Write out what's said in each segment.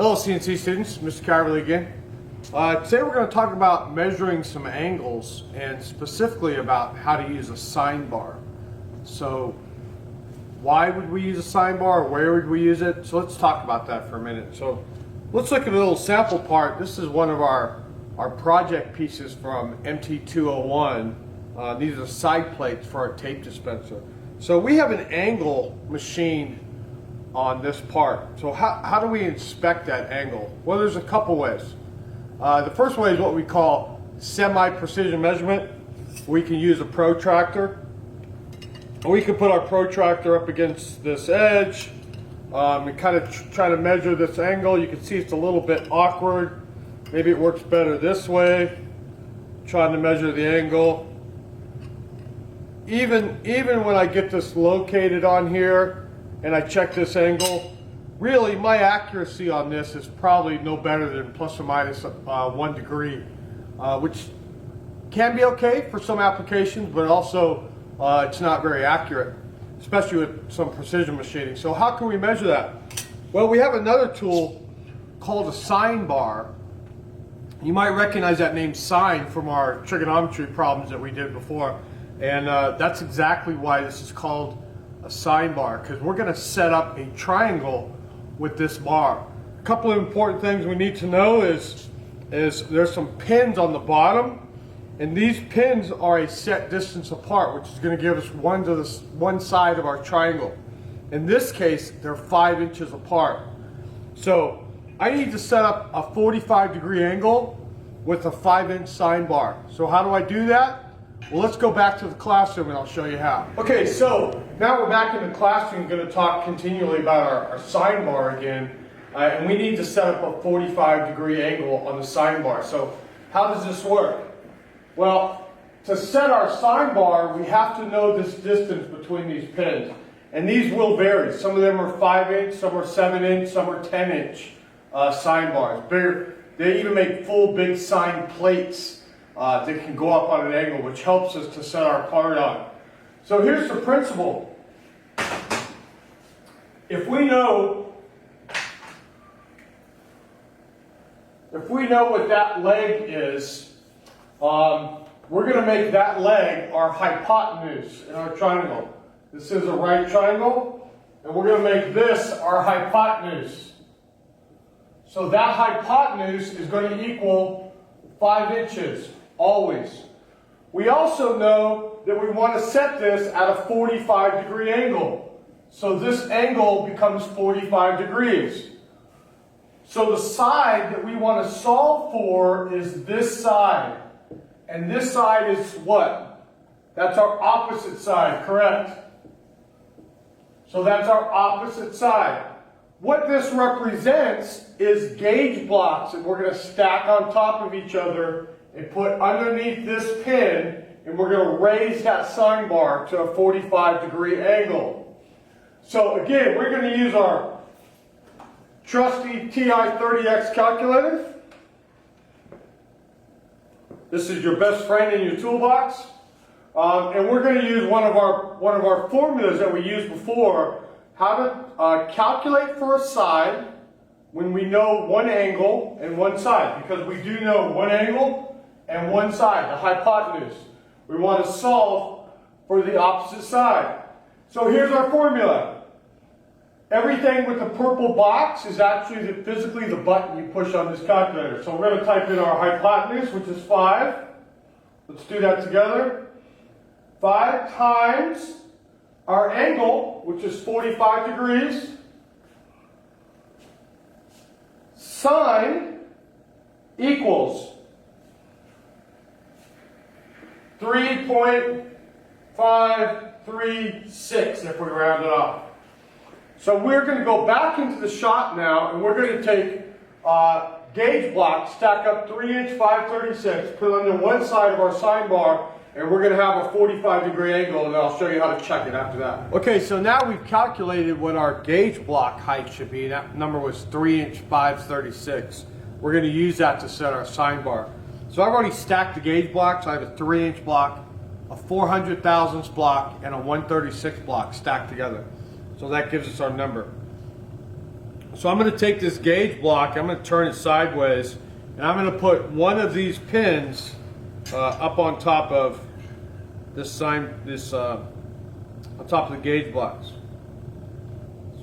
Hello CNC students, Mr. Calverley again. Today we're going to talk about measuring some angles and specifically about how to use a sine bar. So why would we use a sine bar? Where would we use it? So let's talk about that for a minute. So let's look at a little sample part. This is one of our project pieces from MT201. These are side plates for our tape dispenser. So we have an angle machine on this part. So how do we inspect that angle? Well, there's a couple ways. The first way is what we call semi-precision measurement. We can use a protractor. We can put our protractor up against this edge and kind of try to measure this angle. You can see it's a little bit awkward. Maybe it works better this way, trying to measure the angle. Even when I get this located on here and I check this angle, really my accuracy on this is probably no better than plus or minus 1 degree, which can be okay for some applications, but also it's not very accurate, especially with some precision machining. So how can we measure that? Well, we have another tool called a sine bar. You might recognize that name sine from our trigonometry problems that we did before, and that's exactly why this is called a sine bar, because we're going to set up a triangle with this bar. A couple of important things we need to know is there's some pins on the bottom, and these pins are a set distance apart, which is going to give us one side of our triangle. In this case, they're 5 inches apart. So I need to set up a 45-degree angle with a 5-inch sine bar. So how do I do that? Well, let's go back to the classroom and I'll show you how. Okay, so now we're back in the classroom, going to talk continually about our sine bar again. And we need to set up a 45-degree angle on the sine bar. So how does this work? Well, to set our sine bar, we have to know this distance between these pins. And these will vary. Some of them are 5-inch, some are 7-inch, some are 10-inch sine bars. They even make full big sine plates that can go up on an angle, which helps us to set our part on. So here's the principle. If we know what that leg is, we're going to make that leg our hypotenuse in our triangle. This is a right triangle, and we're going to make this our hypotenuse. So that hypotenuse is going to equal 5 inches, always. We also know that we want to set this at a 45-degree angle. So this angle becomes 45 degrees. So the side that we want to solve for is this side. And this side is what? That's our opposite side, correct? So that's our opposite side. What this represents is gauge blocks that we're going to stack on top of each other and put underneath this pin, and we're going to raise that sine bar to a 45-degree angle. So again, we're going to use our trusty TI-30X calculator. This is your best friend in your toolbox. And we're going to use one of our formulas that we used before, how to calculate for a side when we know one angle and one side, because we do know one angle and one side, the hypotenuse. We want to solve for the opposite side. So here's our formula. Everything with the purple box is actually physically the button you push on this calculator. So we're going to type in our hypotenuse, which is 5. Let's do that together. 5 times our angle, which is 45 degrees, sine equals 3.536 if we round it off. So we're going to go back into the shop now, and we're going to take gauge blocks, stack up 3-inch 536, put it on one side of our sine bar, and we're going to have a 45-degree angle, and I'll show you how to check it after that. Okay, so now we've calculated what our gauge block height should be. That number was 3-inch 536. We're going to use that to set our sine bar. So I've already stacked the gauge blocks. I have a 3-inch block, a 400 thousandths block, and a 136 block stacked together. So that gives us our number. So I'm going to take this gauge block, I'm going to turn it sideways, and I'm going to put one of these pins up on top of this on top of the gauge blocks.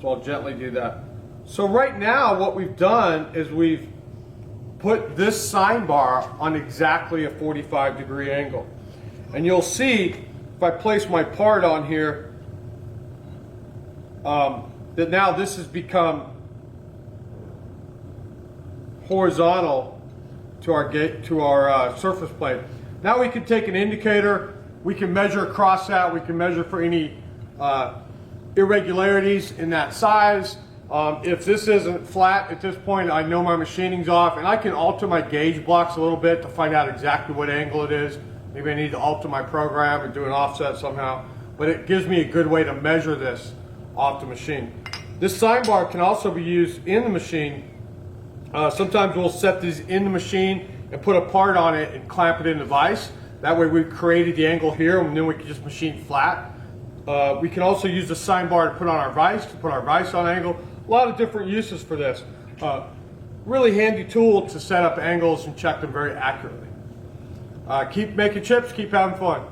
So I'll gently do that. So right now what we've done is we've put this sine bar on exactly a 45-degree angle. And you'll see if I place my part on here that now this has become horizontal to our surface plate. Now we can take an indicator, we can measure across that, we can measure for any irregularities in that size. If this isn't flat at this point, I know my machining's off, and I can alter my gauge blocks a little bit to find out exactly what angle it is. Maybe I need to alter my program and do an offset somehow, but it gives me a good way to measure this off the machine. This sine bar can also be used in the machine. Sometimes we'll set these in the machine and put a part on it and clamp it in the vise. That way we've created the angle here, and then we can just machine flat. We can also use the sine bar to put on our vise, to put our vise on angle. A lot of different uses for this. Really handy tool to set up angles and check them very accurately. Keep making chips, keep having fun.